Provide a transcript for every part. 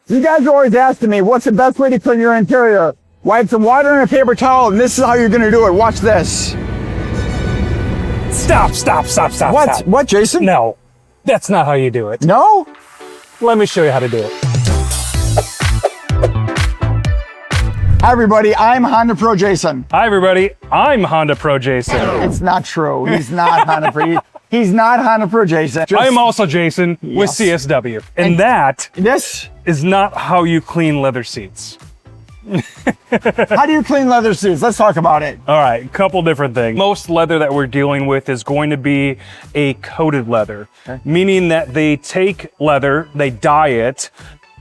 You guys are always asking me, what's the best way to clean your interior? Wipe some water in a paper towel, and this is how you're gonna do it. Watch this. Stop. What? What, Jason? No, that's not how you do it. No? Let me show you how to do it. Hi, everybody. I'm Honda Pro Jason. Hi, everybody. I'm Honda Pro Jason. It's not true. He's not Honda Pro. He's not Honda Pro Jason. I am also Jason with CSW. And that This? is not how you clean leather seats. How do you clean leather suits? Let's talk about it. All right, a couple different things. Most leather that we're dealing with is going to be a coated leather, meaning that they take leather, they dye it,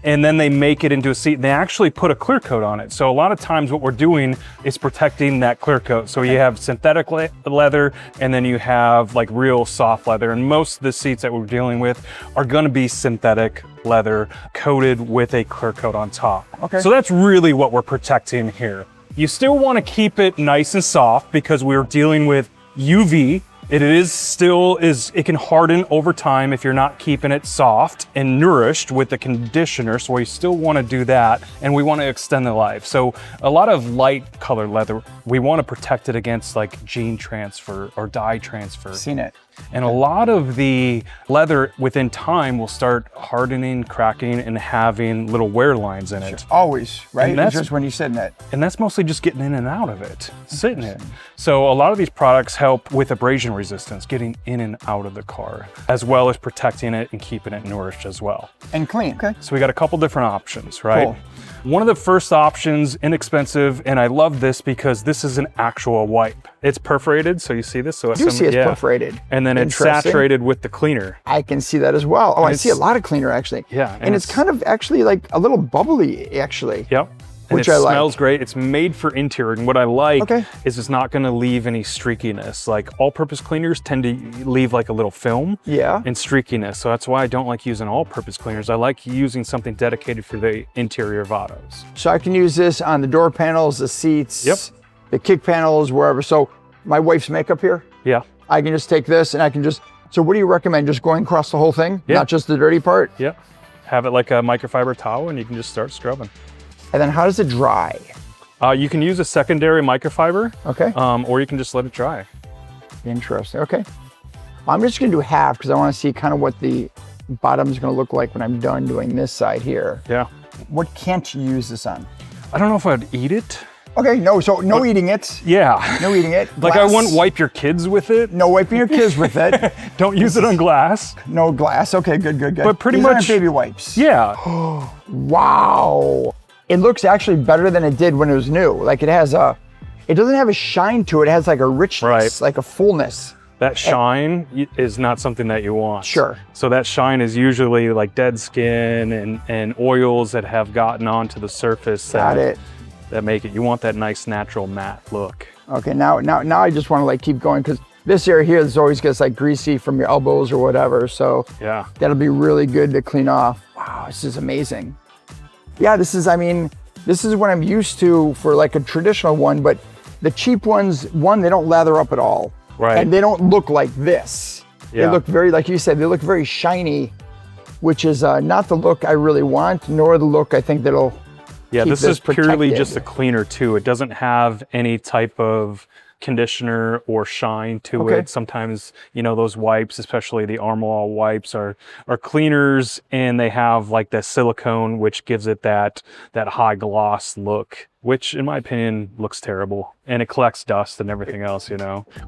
and then they make it into a seat and they actually put a clear coat on it. So a lot of times what we're doing is protecting that clear coat. So you have synthetic leather and then you have like real soft leather. And most of the seats that we're dealing with are gonna be synthetic leather coated with a clear coat on top. Okay. So that's really what we're protecting here. You still wanna keep it nice and soft because we're dealing with UV. It can harden over time if you're not keeping it soft and nourished with the conditioner. So we still want to do that, and we want to extend the life. So a lot of light colored leather, we want to protect it against like gene transfer or dye transfer. Seen it. And a lot of the leather within time will start hardening, cracking, and having little wear lines in it. Always, right? And that's just when you sit in it. And that's mostly just getting in and out of it, sitting in it. So a lot of these products help with abrasion resistance, getting in and out of the car, as well as protecting it and keeping it nourished as well. And clean. Okay. So we got a couple different options, right? Cool. One of the first options, inexpensive, and I love this because this is an actual wipe. It's perforated, so you see this? So I do see it's perforated. And then it's saturated with the cleaner. I can see that as well. Oh, I see a lot of cleaner actually. Yeah. And it's kind of actually like a little bubbly actually. Yep. And Which it I like. smells great. It's made for interior. And what I like Okay. is it's not gonna leave any streakiness. Like all-purpose cleaners tend to leave like a little film Yeah. and streakiness. So that's why I don't like using all-purpose cleaners. I like using something dedicated for the interior of autos. So I can use this on the door panels, the seats, Yep. the kick panels, wherever. So my wife's makeup here, Yeah. I can just take this and I can just, so what do you recommend? Just going across the whole thing? Yeah. Not just the dirty part? Yep. Have it like a microfiber towel and you can just start scrubbing. And then how does it dry? You can use a secondary microfiber, Okay. or you can just let it dry. Interesting. Okay. I'm just going to do half because I want to see kind of what the bottom is going to look like when I'm done doing this side here. Yeah. What can't you use this on? I don't know if I'd eat it. Okay, no, so no eating it. Yeah. No eating it. Like I Glass. wouldn't wipe your kids with it. No wiping your kids with it. Don't use it on glass. No glass. Okay, good. But pretty These aren't much- baby wipes. Yeah. Wow. It looks actually better than it did when it was new. Like it doesn't have a shine to it. It has like a richness, Right. like a fullness. That shine is not something that you want. Sure. So that shine is usually like dead skin and oils that have gotten onto the surface Got it. that make it. You want that nice natural matte look. Okay, now I just want to like keep going because this area here is always gets like greasy from your elbows or whatever. So Yeah. that'll be really good to clean off. Wow, this is amazing. Yeah, this is what I'm used to for like a traditional one, but the cheap ones, one, they don't lather up at all. Right. And they don't look like this. Yeah. They look very, like you said, they look very shiny, which is not the look I really want, nor the look I think that'll Yeah, keep this is purely protected. just a cleaner too. It doesn't have any type of conditioner or shine to Okay. it. Sometimes, those wipes, especially the Armor All wipes are cleaners and they have like that silicone, which gives it that high gloss look, which in my opinion looks terrible. And it collects dust and everything else,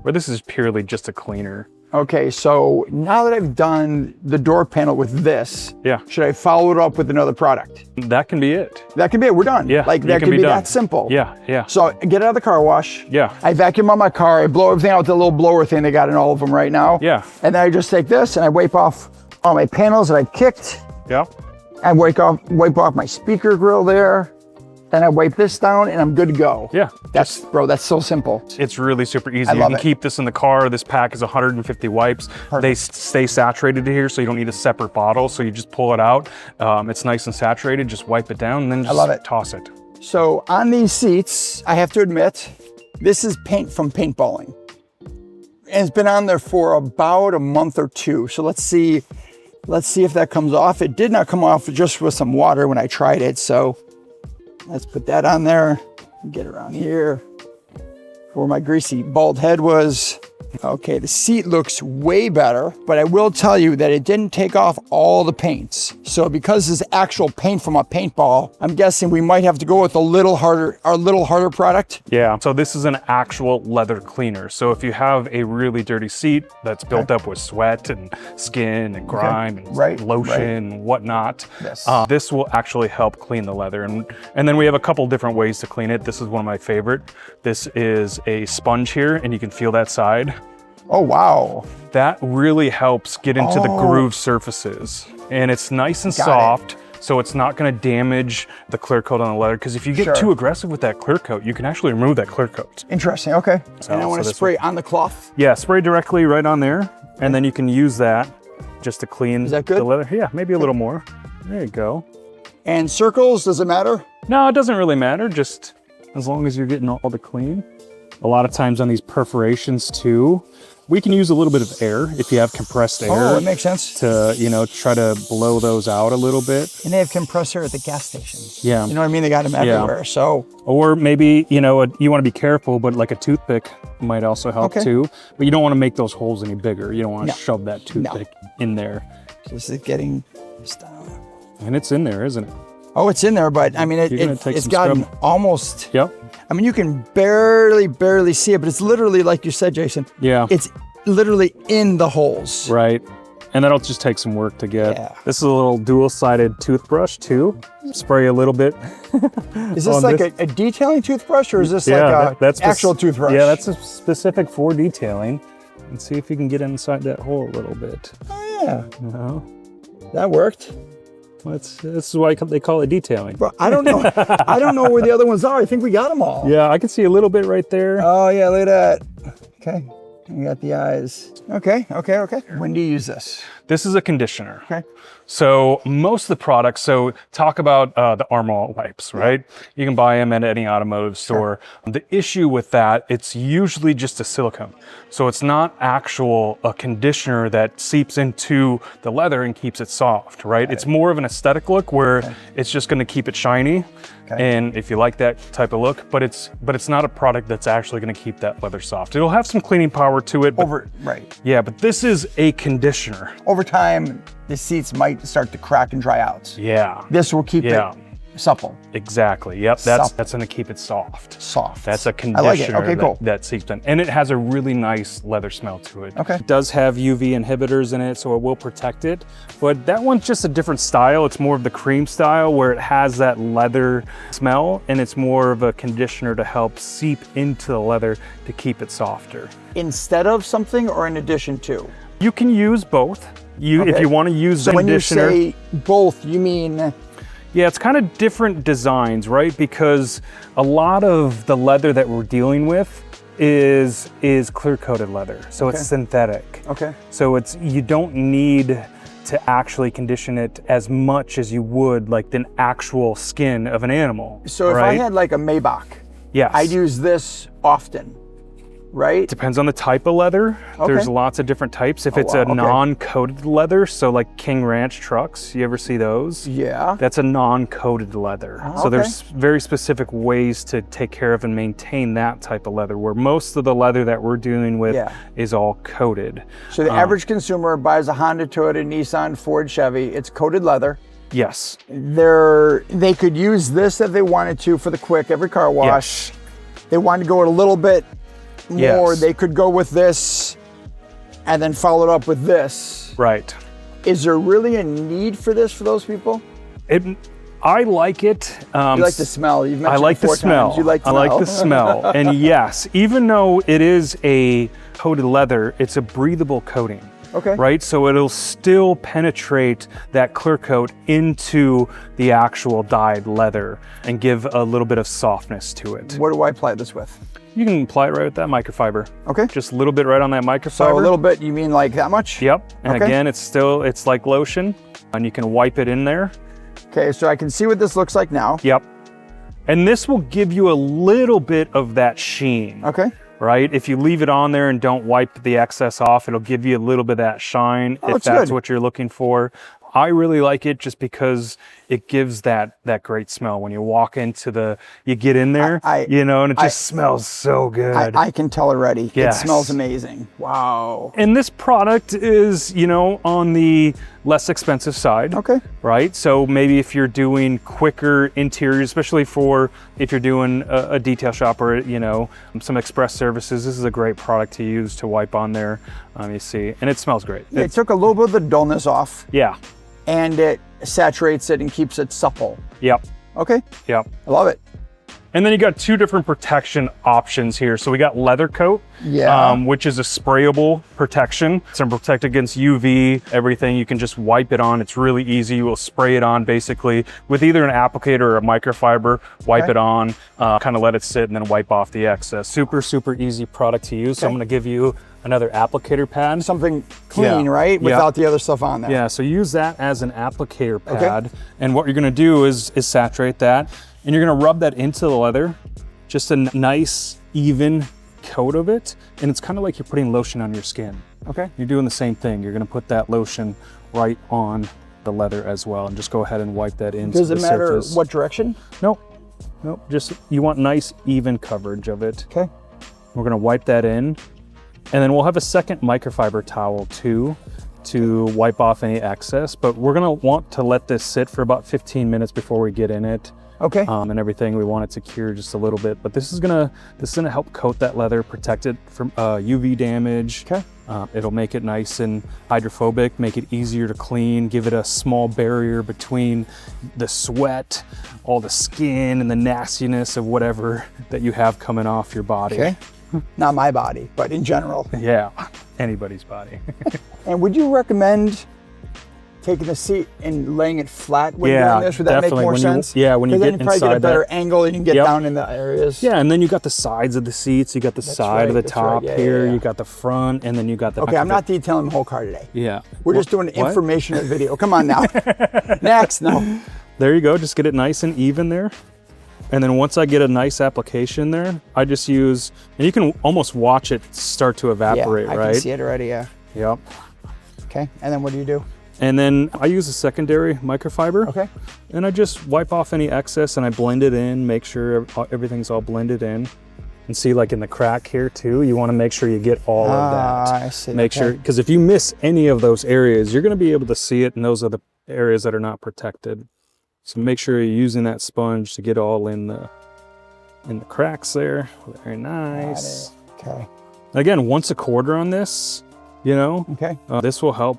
where this is purely just a cleaner. Okay, so now that I've done the door panel with this, Yeah. should I follow it up with another product? That can be it. That can be it, we're done. Yeah, Like it that can can be be done. that simple. Yeah. So I get it out of the car wash. Yeah. I vacuum out my car, I blow everything out with the little blower thing they got in all of them right now. Yeah. And then I just take this and I wipe off all my panels that I kicked. Yeah. I wipe off my speaker grill there. Then I wipe this down and I'm good to go. Yeah. That's so simple. It's really super easy. I You love can it. keep this in the car. This pack is 150 wipes. They stay saturated here, so you don't need a separate bottle. So you just pull it out. It's nice and saturated. Just wipe it down and then just love it. toss it. So on these seats, I have to admit, this is paint from paintballing. And it's been on there for about a month or two. So let's see Let's see if that comes off. It did not come off just with some water when I tried it. So let's put that on there. Get around here where my greasy bald head was. Okay, the seat looks way better, but I will tell you that it didn't take off all the paints. So because this is actual paint from a paintball, I'm guessing we might have to go with a little harder product. Yeah, so this is an actual leather cleaner. So if you have a really dirty seat that's built up with sweat and skin and grime and lotion and whatnot, this will actually help clean the leather. And then we have a couple different ways to clean it. This is one of my favorite. This is a sponge here, and you can feel that side. Oh, wow. That really helps get into the groove surfaces. And it's nice and soft, so it's not gonna damage the clear coat on the leather. Because if you get too aggressive with that clear coat, you can actually remove that clear coat. Interesting, okay. So, and I want to spray on the cloth? Yeah, spray directly right on there. And then you can use that just to clean the leather. Yeah, maybe a little more. There you go. And circles, does it matter? No, it doesn't really matter, just as long as you're getting all the clean. A lot of times on these perforations too, we can use a little bit of air if you have compressed air. Oh, that makes sense. To, you know, try to blow those out a little bit. And they have compressed air at the gas stations. Yeah. You know what I mean? They got them everywhere, so. Or maybe, you know, you want to be careful, but like a toothpick might also help too. But you don't want to make those holes any bigger. You don't want to shove that toothpick in there. This is getting this down. And it's in there, isn't it? Oh, it's in there, but I mean, it's gotten almost. Yep. I mean, you can barely see it, but it's literally, like you said, Jason. Yeah. It's literally in the holes. Right. And that'll just take some work to get. Yeah. This is a little dual-sided toothbrush too. Spray a little bit. Is this like a detailing toothbrush, or is this like that's actual toothbrush? Yeah, that's a specific for detailing. And see if you can get inside that hole a little bit. Oh yeah. You know? That worked. This is why they call it detailing. But I don't know. I don't know where the other ones are. I think we got them all. Yeah, I can see a little bit right there. Oh yeah, look at that. Okay, we got the eyes. Okay. When do you use this? This is a conditioner. Okay. So most of the products, so talk about the Armor wipes, right? You can buy them at any automotive store. The issue with that, it's usually just a silicone. So it's not a conditioner that seeps into the leather and keeps it soft, right? It's more of an aesthetic look where it's just gonna keep it shiny. And if you like that type of look, but it's not a product that's actually gonna keep that leather soft. It'll have some cleaning power to it. But, yeah, but this is a conditioner. Over time, the seats might start to crack and dry out. Yeah. This will keep it supple. Exactly. Yep. That's going to keep it soft. Soft. That's a conditioner that seeps in. And it has a really nice leather smell to it. Okay. It does have UV inhibitors in it, so it will protect it. But that one's just a different style. It's more of the cream style where it has that leather smell, and it's more of a conditioner to help seep into the leather to keep it softer. Instead of something or in addition to? You can use both. If you want to use the conditioner. When you say both, you mean? Yeah, it's kind of different designs, right? Because a lot of the leather that we're dealing with is clear coated leather, so it's synthetic. Okay. So you don't need to actually condition it as much as you would like the actual skin of an animal. So if I had like a Maybach, I'd use this often. Right? Depends on the type of leather. There's lots of different types. If it's a non-coated leather, so like King Ranch trucks, you ever see those? Yeah. That's a non-coated leather. So there's very specific ways to take care of and maintain that type of leather, where most of the leather that we're dealing with is all coated. So the average consumer buys a Honda, Toyota, Nissan, Ford, Chevy. It's coated leather. Yes. They could use this if they wanted to for the quick, every car wash. Yes. They wanted to go a little bit more, they could go with this and then follow it up with this. Right. Is there really a need for this for those people? I like it. You like the smell. You've mentioned I like the smell. You like the smell. I like the smell. And yes, even though it is a coated leather, it's a breathable coating. Okay. Right? So it'll still penetrate that clear coat into the actual dyed leather and give a little bit of softness to it. What do I apply this with? You can apply it right with that microfiber. Okay. Just a little bit right on that microfiber. So a little bit, you mean like that much? Yep. And again, it's like lotion, and you can wipe it in there. Okay, so I can see what this looks like now. Yep. And this will give you a little bit of that sheen. Okay. right? If you leave it on there and don't wipe the excess off, it'll give you a little bit of that shine if that's what you're looking for. I really like it just because it gives that great smell when you walk into you get in there, you know, and it just smells so good. I can tell already. Yes. It smells amazing. Wow. And this product is, you know, on the less expensive side. Okay. Right? So maybe if you're doing quicker interiors, especially for if you're doing a detail shop or, you know, some express services, this is a great product to use to wipe on there. You see, and it smells great. It took a little bit of the dullness off. Yeah. And it saturates it and keeps it supple. Yep. Okay. Yep. I love it. And then you got two different protection options here. So we got leather coat, which is a sprayable protection. It's gonna protect against UV, everything. You can just wipe it on. It's really easy. You will spray it on basically with either an applicator or a microfiber, wipe it on, kind of let it sit and then wipe off the excess. Super, super easy product to use. So I'm gonna give you another applicator pad. Something clean, right? Without the other stuff on there. Yeah, so use that as an applicator pad. And what you're gonna do is saturate that. And you're gonna rub that into the leather, just a nice, even coat of it. And it's kind of like you're putting lotion on your skin. Okay. You're doing the same thing. You're gonna put that lotion right on the leather as well. And just go ahead and wipe that into the surface. Does it matter what direction? Nope, nope. Just, you want nice, even coverage of it. Okay. We're gonna wipe that in. And then we'll have a second microfiber towel too, to wipe off any excess. But we're gonna want to let this sit for about 15 minutes before we get in it. Okay. And everything. We want it to cure just a little bit, but this is gonna help coat that leather, protect it from UV damage. Okay. It'll make it nice and hydrophobic, make it easier to clean, give it a small barrier between the sweat, all the skin, and the nastiness of whatever that you have coming off your body. Okay. Not my body, but in general. Yeah, anybody's body. And would you recommend taking the seat and laying it flat when doing this? Would that make more sense? When you get then you probably inside get a better angle and you can get down in the areas. Yeah, and then you got the sides of the seats, you got the side of the top here, you got the front, and then you got the... Okay, I'm not detailing the whole car today. Yeah. We're just doing an informational video. Come on now. Next, no. There you go, just get it nice and even there. And then once I get a nice application there, I just use, and you can almost watch it start to evaporate, right? I can see it already, yeah. Yep. Okay, and then what do you do? And then I use a secondary microfiber. Okay. And I just wipe off any excess and I blend it in, make sure everything's all blended in. And see, like in the crack here too, you want to make sure you get all of that. I see. Make sure, because if you miss any of those areas, you're going to be able to see it, and those are the areas that are not protected. So make sure you're using that sponge to get all in the cracks there. Very nice. Okay. Again, once a quarter on this, you know. Okay. This will help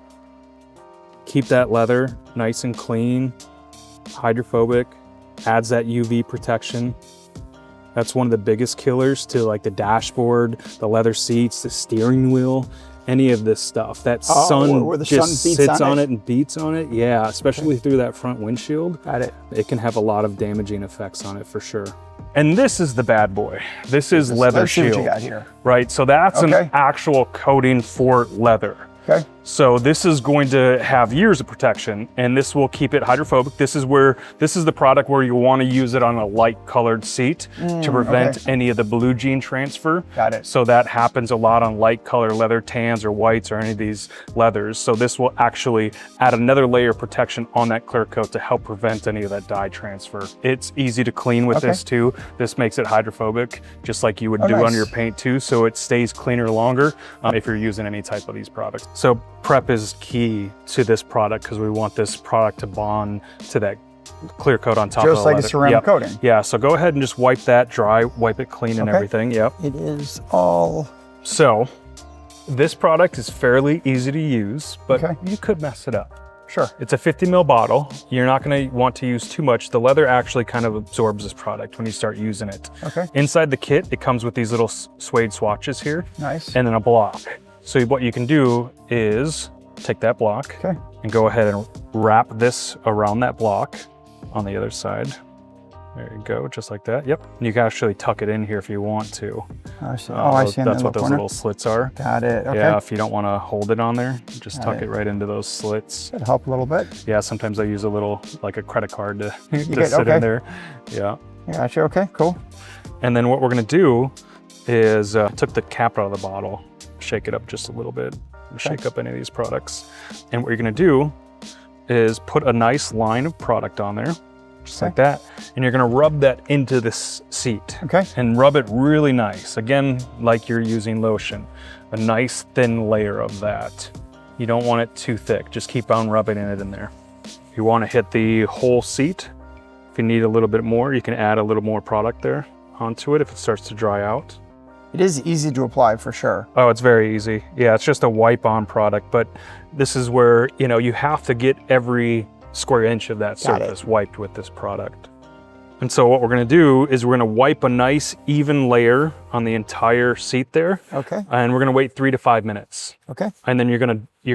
keep that leather nice and clean, hydrophobic, adds that UV protection. That's one of the biggest killers to like the dashboard, the leather seats, the steering wheel, any of this stuff. That sun where the just sun beats sits on on it? it and beats on it. Yeah, especially through that front windshield. Got it. It can have a lot of damaging effects on it for sure. And this is the bad boy. This is leather Let's see shield. what you got here. Right, so that's an actual coating for leather. Okay. So this is going to have years of protection, and this will keep it hydrophobic. This is the product where you want to use it on a light colored seat to prevent any of the blue gene transfer. Got it. So that happens a lot on light color leather, tans or whites or any of these leathers. So this will actually add another layer of protection on that clear coat to help prevent any of that dye transfer. It's easy to clean with this too. This makes it hydrophobic, just like you would do on your paint too. So it stays cleaner longer if you're using any type of these products. So prep is key to this product because we want this product to bond to that clear coat on top of the leather. Just like a ceramic coating. Yeah, so go ahead and just wipe that dry, wipe it clean and everything. Yep. It is all... So this product is fairly easy to use, but you could mess it up. Sure. It's a 50 ml bottle. You're not going to want to use too much. The leather actually kind of absorbs this product when you start using it. Okay. Inside the kit, it comes with these little suede swatches here. Nice. And then a block. So what you can do is take that block and go ahead and wrap this around that block on the other side. There you go, just like that. Yep. And you can actually tuck it in here if you want to. I see. I see. That's what those little slits are. Got it. Okay. Yeah, if you don't want to hold it on there, just tuck it right into those slits. That'll help a little bit. Yeah, sometimes I use a little, like a credit card to sit in there. Yeah. Gotcha. Okay, cool. And then what we're going to do is took the cap out of the bottle, shake it up just a little bit, shake up any of these products. And what you're gonna do is put a nice line of product on there, just like that. And you're gonna rub that into this seat. Okay. And rub it really nice. Again, like you're using lotion, a nice thin layer of that. You don't want it too thick, just keep on rubbing it in there. You wanna hit the whole seat. If you need a little bit more, you can add a little more product there onto it if it starts to dry out. It is easy to apply for sure. Oh, it's very easy. Yeah, it's just a wipe-on product, but this is where, you know, you have to get every square inch of that surface wiped with this product. And so what we're gonna do is we're gonna wipe a nice even layer on the entire seat there. Okay. And we're gonna wait 3 to 5 minutes. Okay. And then you're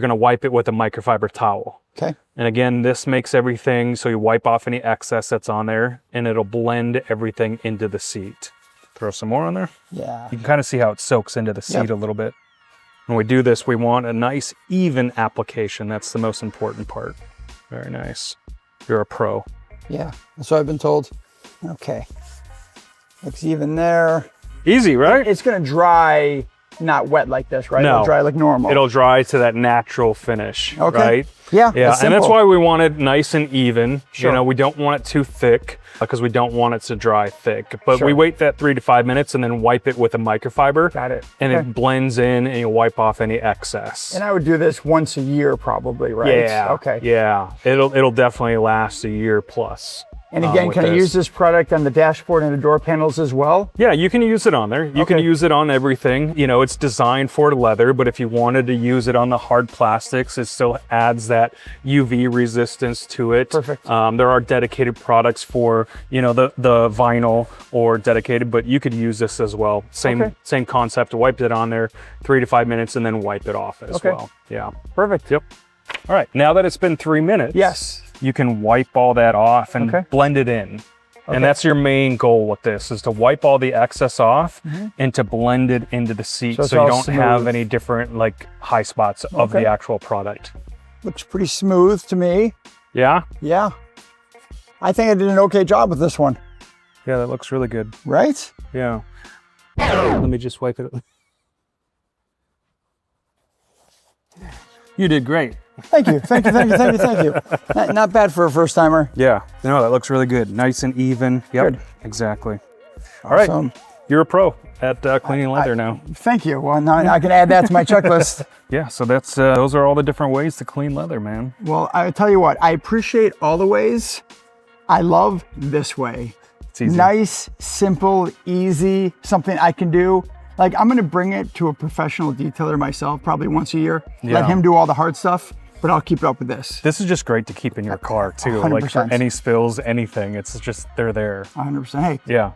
gonna wipe it with a microfiber towel. Okay. And again, this makes everything, so you wipe off any excess that's on there and it'll blend everything into the seat. Throw some more on there. Yeah. You can kind of see how it soaks into the seat a little bit. When we do this, we want a nice even application. That's the most important part. Very nice. You're a pro. Yeah, that's what I've been told. Okay. Looks even there. Easy, right? It's gonna dry, not wet like this, right? No. It'll dry like normal. It'll dry to that natural finish, Okay. right? Yeah, Yeah, that's and that's simple. why we want it nice and even. Sure. You know, we don't want it too thick because we don't want it to dry thick. But Sure. we wait that 3 to 5 minutes and then wipe it with a microfiber. Got it. And Okay. it blends in and you wipe off any excess. And I would do this once a year probably, right? Yeah. Okay. Yeah. It'll definitely last a year plus. And again, with can I this. use this product on the dashboard and the door panels as well? Yeah, you can use it on there. You can Okay. use it on everything. You know, it's designed for leather, but if you wanted to use it on the hard plastics, it still adds that UV resistance to it. Perfect. There are dedicated products for, you know, the vinyl or dedicated, but you could use this as well. Same concept. Wipe it on there, 3 to 5 minutes, and then wipe it off as well. Yeah. Perfect. Yep. All right. Now that it's been 3 minutes. Yes. You can wipe all that off and blend it in. And that's your main goal with this, is to wipe all the excess off and to blend it into the seat So it's so you all don't have smooth. any different like high spots of the actual product. Looks pretty smooth to me. Yeah? Yeah. I think I did an okay job with this one. Yeah, that looks really good. Right? Yeah. Let me just wipe it. You did great. Thank you. Thank you. Thank you. Thank you. Thank you. Not bad for a first timer. Yeah. No, that looks really good. Nice and even. Yep. Good. Exactly. All right. Awesome. You're a pro at cleaning leather now. Thank you. Well, now I can add that to my checklist. Yeah, so that's those are all the different ways to clean leather, man. Well, I tell you what, I appreciate all the ways. I love this way. It's easy. Nice, simple, easy, something I can do. Like, I'm gonna bring it to a professional detailer myself, probably once a year. Yeah. Let him do all the hard stuff, but I'll keep it up with this. This is just great to keep in your car too. Like for 100%. any spills, anything, it's just, they're there. 100%. Hey, Yeah.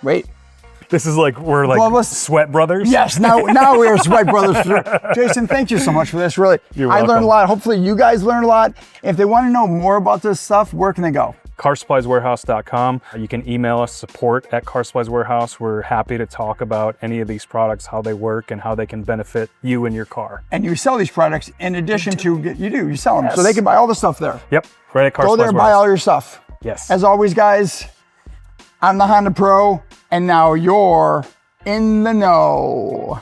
wait. This is like, we're like Well, let's- sweat brothers. Yes, now we're Swipe Brothers. Jason, thank you so much for this. Really, You're I learned welcome. a lot. Hopefully, you guys learned a lot. If they want to know more about this stuff, where can they go? carsupplieswarehouse.com. You can email us support@carsupplieswarehouse. We're happy to talk about any of these products, how they work and how they can benefit you and your car. And you sell these products in addition to you sell them, so Yes. they can buy all the stuff there. Yep, right at Car Go Supplies there and buy Warehouse. all your stuff. Yes. As always, guys, I'm the Honda Pro, and now you're in the know.